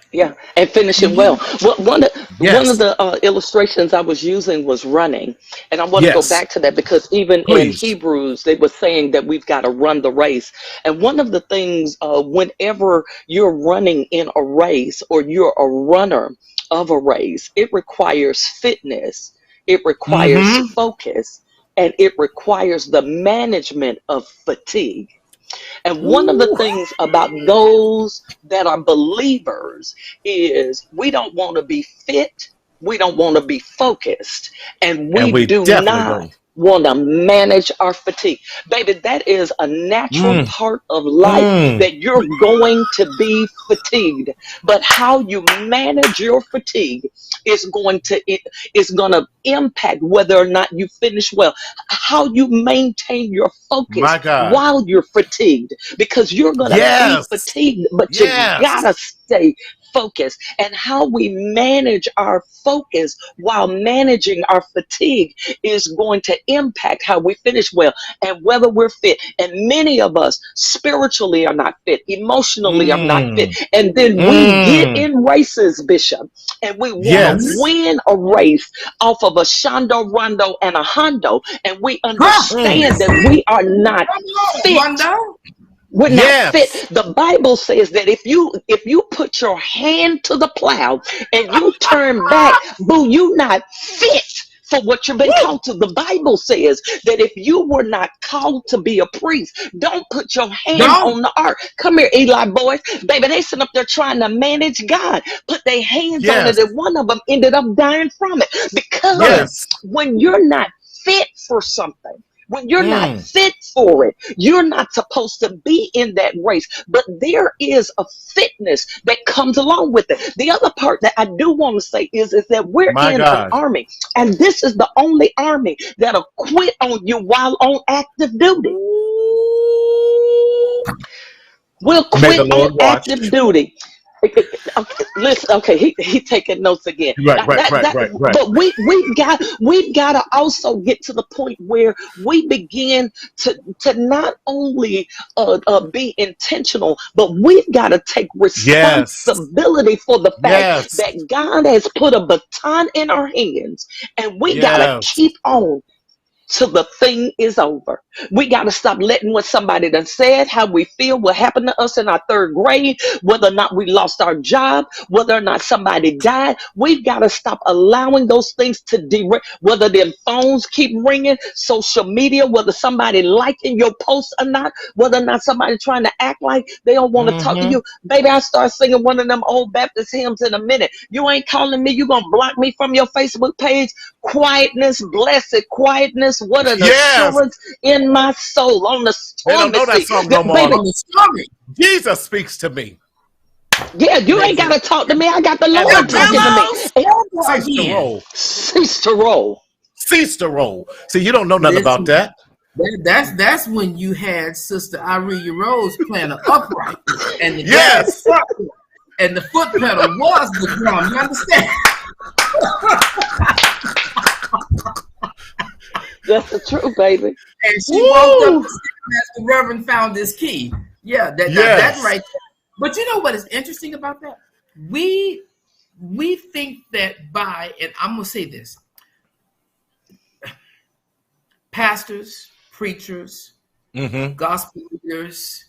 and finishing well. One of the illustrations I was using was running, and I want to go back to that because even in Hebrews they were saying that we've got to run the race. And one of the things, whenever you're running in a race or you're a runner of a race, it requires fitness, it requires focus, and it requires the management of fatigue. And one of the things about those that are believers is we don't want to be fit, we don't want to be focused, and we do not want to manage our fatigue. Baby, that is a natural part of life, that you're going to be fatigued. But how you manage your fatigue is going to impact whether or not you finish well. How you maintain your focus while you're fatigued, because you're going to be fatigued, but you gotta stay focused. And how we manage our focus while managing our fatigue is going to impact how we finish well and whether we're fit. And many of us spiritually are not fit, emotionally are not fit. And then we get in races, Bishop, and we want to win a race off of a Shondo, Rondo, and a Hondo. And we understand that we are not fit. We're not fit. The Bible says that if you put your hand to the plow and you turn back, boo, you not fit for what you've been called to. The Bible says that if you were not called to be a priest, don't put your hand on the ark. Come here, Eli boys. Baby, they sit up there trying to manage God. Put their hands on it, and one of them ended up dying from it. Because when you're not fit for something, when you're not fit for it, you're not supposed to be in that race. But there is a fitness that comes along with it. The other part that I do want to say is that we're in an army. And this is the only army that'll quit on you while on active duty. We'll quit on active duty. Listen, okay, he taking notes again. Right. But we've got to also get to the point where we begin to not only be intentional, but we've got to take responsibility for the fact that God has put a baton in our hands, and we got to keep on till the thing is over. We got to stop letting what somebody done said, how we feel, what happened to us in our third grade, whether or not we lost our job, whether or not somebody died. We've got to stop allowing those things to derail, whether them phones keep ringing, social media, whether somebody liking your posts or not, whether or not somebody trying to act like they don't want to talk to you. Baby, I start singing one of them old Baptist hymns in a minute. You ain't calling me, you gonna block me from your Facebook page. Quietness, blessed quietness. What an assurance in my soul. On the they don't know that song no more. Baby, Jesus speaks to me. Yeah, you ain't got to talk to me. I got the Lord talking to me. Cease to roll. Cease to roll. See, you don't know nothing about that. That's when you had Sister Irene Rose playing an upright, and the and the foot pedal was the drum. You understand? That's the truth, baby. And she woke up as the Reverend found his key. Yeah, that's right. But you know what is interesting about that? We think that and I'm gonna say this, pastors, preachers, gospel leaders,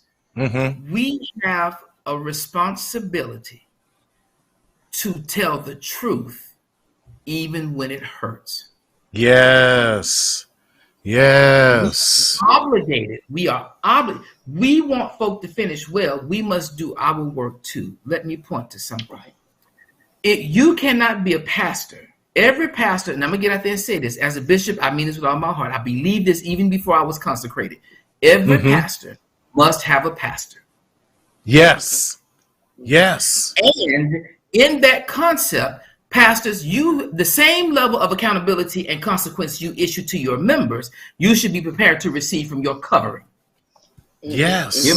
we have a responsibility to tell the truth, even when it hurts. Yes. Obligated. We are obligated. We want folk to finish well. We must do our work too. Let me point to something. You cannot be a pastor. Every pastor, and I'm going to get out there and say this, as a bishop, I mean this with all my heart. I believe this even before I was consecrated. Every pastor must have a pastor. Yes. And in that concept, pastors, the same level of accountability and consequence you issue to your members, you should be prepared to receive from your covering. Yes. Hear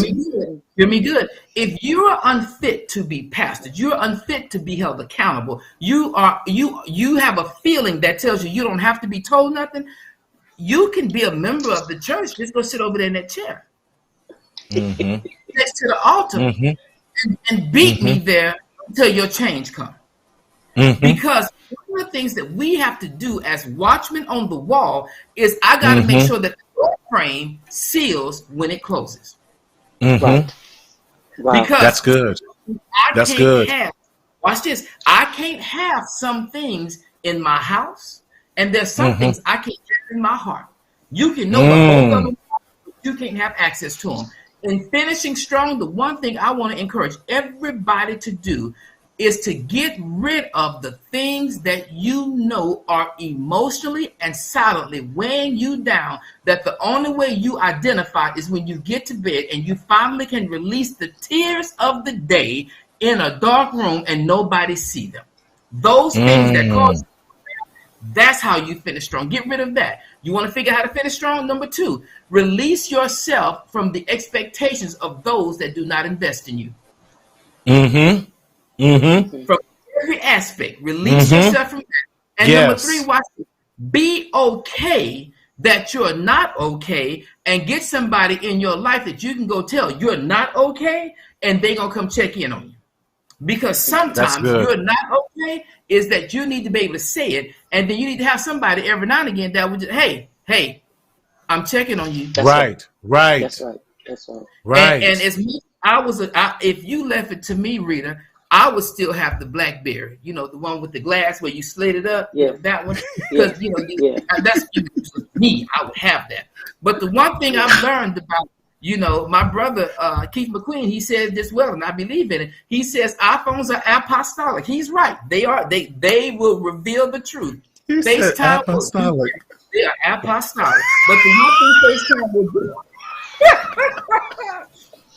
me good. If you are unfit to be pastored, you're unfit to be held accountable. You have a feeling that tells you don't have to be told nothing. You can be a member of the church. Just go sit over there in that chair next to the altar and beat me there until your change comes. Because one of the things that we have to do as watchmen on the wall is I got to make sure that the door frame seals when it closes. Right. Because that's good. That's good. Watch this. I can't have some things in my house, and there's some things I can't have in my heart. You can know both of them, but you can't have access to them. In finishing strong, the one thing I want to encourage everybody to do is to get rid of the things that you know are emotionally and silently weighing you down, that the only way you identify is when you get to bed and you finally can release the tears of the day in a dark room and nobody see them. Those things that cause, that's how you finish strong. Get rid of that. You want to figure out how to finish strong? Number 2, release yourself from the expectations of those that do not invest in you. From every aspect, release yourself from that. And number 3, watch it. Be okay that you're not okay, and get somebody in your life that you can go tell you're not okay, and they're gonna come check in on you. Because sometimes you're not okay is that you need to be able to say it, and then you need to have somebody every now and again that would just, hey, I'm checking on you. That's right. That's right. And as much if you left it to me, Rita, I would still have the BlackBerry, the one with the glass where you slid it up. Yeah. That one. Because, that's me. I would have that. But the one thing I've learned about, my brother, Keith McQueen, he said this well, and I believe in it. He says iPhones are apostolic. He's right. They are. They will reveal the truth. FaceTime apostolic. They are apostolic. But the one thing FaceTime will do.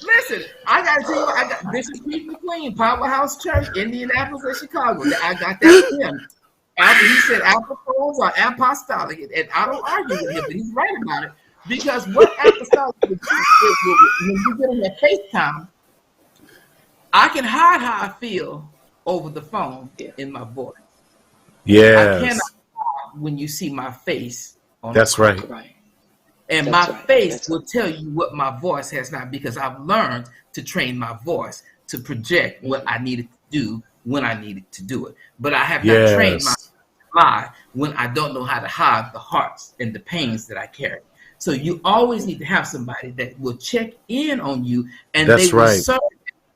Listen, I got to tell you, I got Bishop Keith McQueen, Powerhouse Church, Indianapolis and Chicago. I got that from him. After he said Apple phones are apostolic, and I don't argue with him, but he's right about it. Because what apostolic is, when you get on that FaceTime, I can hide how I feel over the phone in my voice. Yes. I cannot hide when you see my face. That's right. And my face will tell you what my voice has not, because I've learned to train my voice to project what I needed to do when I needed to do it. But I have not trained my lie when I don't know how to hide the hearts and the pains that I carry. So you always need to have somebody that will check in on you, and they will serve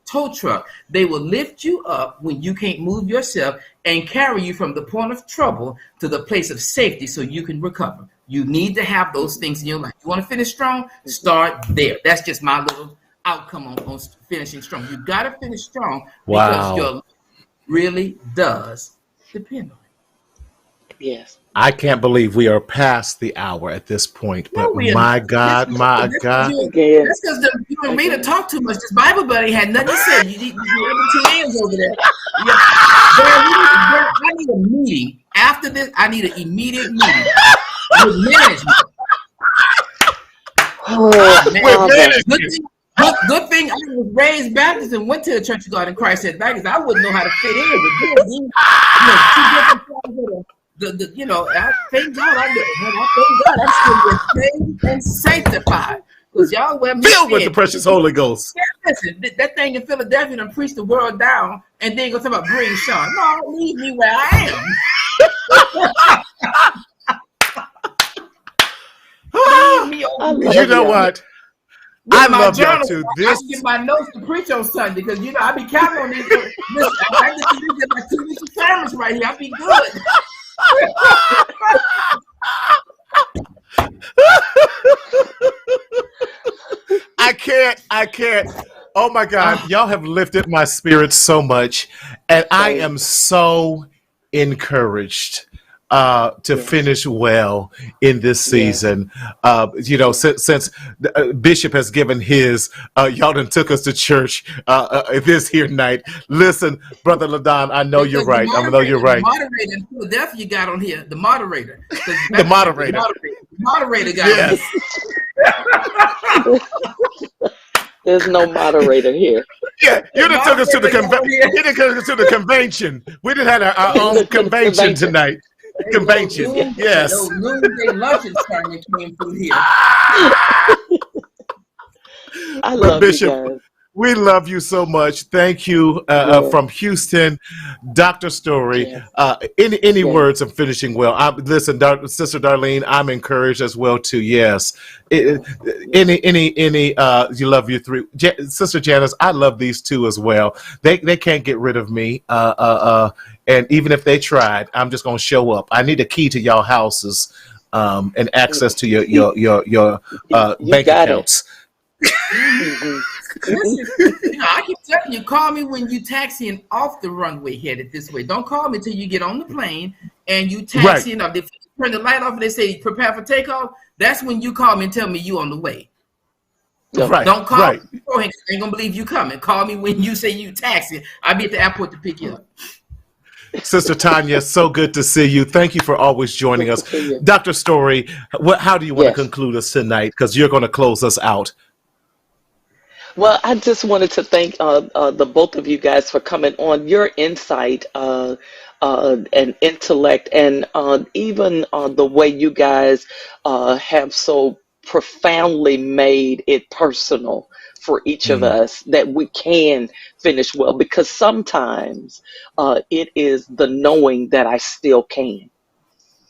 tow truck. They will lift you up when you can't move yourself and carry you from the point of trouble to the place of safety so you can recover. You need to have those things in your life. You want to finish strong? Start there. That's just my little outcome on finishing strong. You got to finish strong because your life really does depend on it. Yes. I can't believe we are past the hour at this point, but my God. That's because you don't read or talk too much. This Bible buddy had nothing to say. You need every 2 hands over there. I need a meeting. After this, I need an immediate meeting with management. Good thing I was raised Baptist and went to the Church of God in Christ at Baptist. I wouldn't know how to fit in with this. I thank God I'm still saved and sanctified. Because y'all were filled with the precious Holy Ghost. Yeah, listen, that thing in Philadelphia done preached the world down, and then go talk about bring Sean. No, leave me where I am. You know what? I love y'all too. I get my notes to preach on Sunday because I be counting on these. Listen, I get my 2 weeks of sermons right here. I be good. I can't. Oh my God, y'all have lifted my spirit so much, and I am so encouraged to finish well in this season. Since Bishop has given his, y'all done took us to church this here night. Listen, Brother LaDon, I know you're right. I know you're right. The moderator in Philadelphia got on here. The moderator. The moderator. The moderator got on here. There's no moderator here. Yeah, you done took us to the convention. We done had our own convention tonight. Convention, yes. Noonday luncheon starting came through here. I love Bishop, you guys. We love you so much. Thank you from Houston, Dr. Story. Yes. Any words of finishing well? Listen, Sister Darlene, I'm encouraged as well too. Yes. You love you three. Sister Janice, I love these two as well. They can't get rid of me. And even if they tried, I'm just gonna show up. I need a key to y'all houses and access to your bank accounts. Listen, I keep telling you, call me when you taxiing off the runway headed this way. Don't call me till you get on the plane and you taxiing up. If you turn the light off and they say prepare for takeoff, that's when you call me and tell me you on the way. Right. Don't call right. me beforehand. I ain't gonna believe you coming. Call me when you say you taxi. I'll be at the airport to pick you up. Sister Tanya, so good to see you. Thank you for always joining us. Dr. Story, how do you want to conclude us tonight? Because you're going to close us out. Well, I just wanted to thank the both of you guys for coming on. Your insight and intellect, and even the way you guys have so profoundly made it personal for each of us, that we can finish well, because sometimes it is the knowing that I still can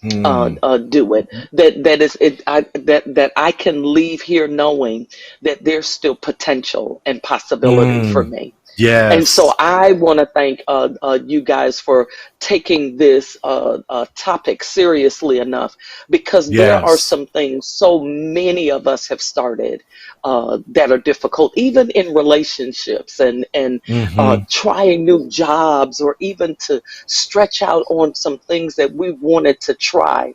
do it, that I can leave here knowing that there's still potential and possibility for me. Yes. And so I want to thank you guys for taking this topic seriously enough, because there are some things so many of us have started that are difficult, even in relationships, and trying new jobs, or even to stretch out on some things that we wanted to try.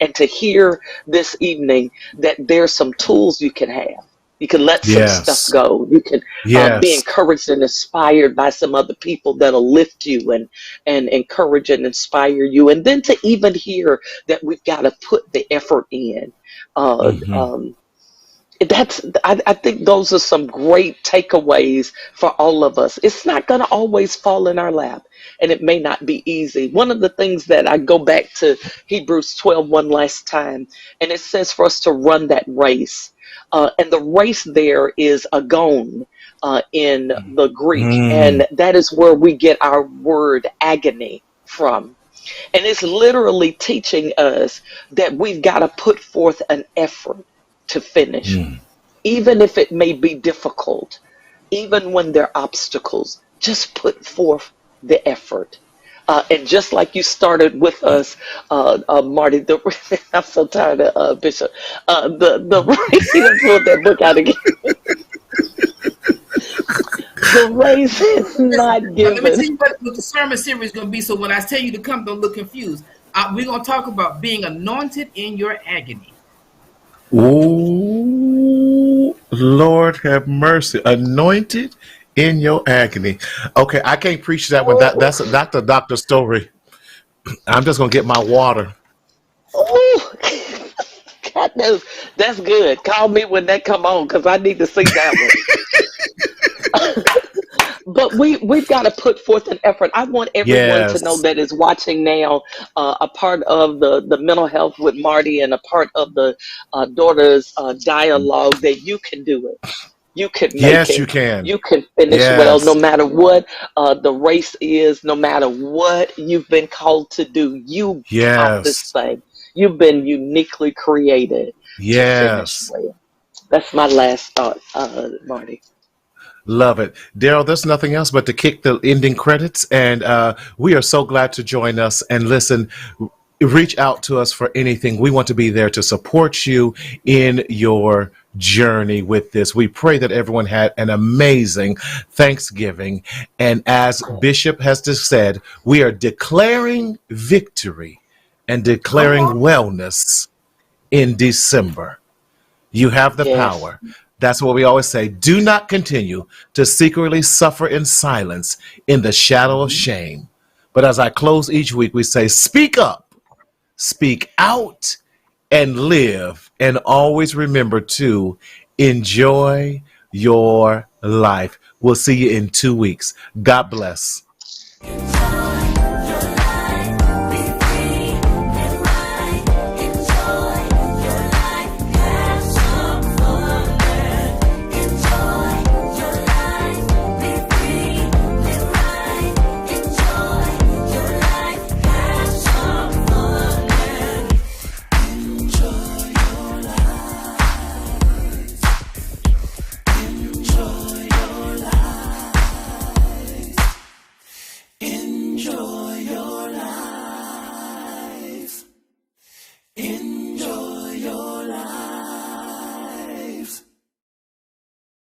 And to hear this evening that there's some tools you can have. You can let some stuff go. You can be encouraged and inspired by some other people that'll lift you and encourage and inspire you. And then to even hear that we've got to put the effort in. I think those are some great takeaways for all of us. It's not going to always fall in our lap, and it may not be easy. One of the things that I go back to Hebrews 12 one last time, and it says for us to run that race. And the race there is agon in the Greek, and that is where we get our word agony from. And it's literally teaching us that we've got to put forth an effort to finish, even if it may be difficult, even when there are obstacles. Just put forth the effort. And just like you started with us, Marty, I'm so tired of Bishop. The race, he done pulled that book out again. The race is not given. Let me tell you what the sermon series is going to be. So when I tell you to come, don't look confused. We're going to talk about being anointed in your agony. Oh, Lord have mercy. Anointed in your agony. Okay, I can't preach that one. That's the doctor story. I'm just going to get my water. Oh, God knows. That's good. Call me when that come on, because I need to see that one. But we've got to put forth an effort. I want everyone to know that is watching now, a part of the mental health with Marty, and a part of the daughter's dialogue, that you can do it. You can make it. You can. You can finish well, no matter what the race is, no matter what you've been called to do. You got this thing. You've been uniquely created to finish well. That's my last thought, Marty. Love it. Daryl, there's nothing else but to kick the ending credits. And we are so glad to join us. And listen, reach out to us for anything. We want to be there to support you in your journey with this. We pray that everyone had an amazing Thanksgiving. And as Bishop has just said, we are declaring victory and declaring wellness in December. You have the power. That's what we always say. Do not continue to secretly suffer in silence in the shadow of shame. But as I close each week, we say, speak up, speak out, and live. And always remember to enjoy your life. We'll see you in 2 weeks. God bless.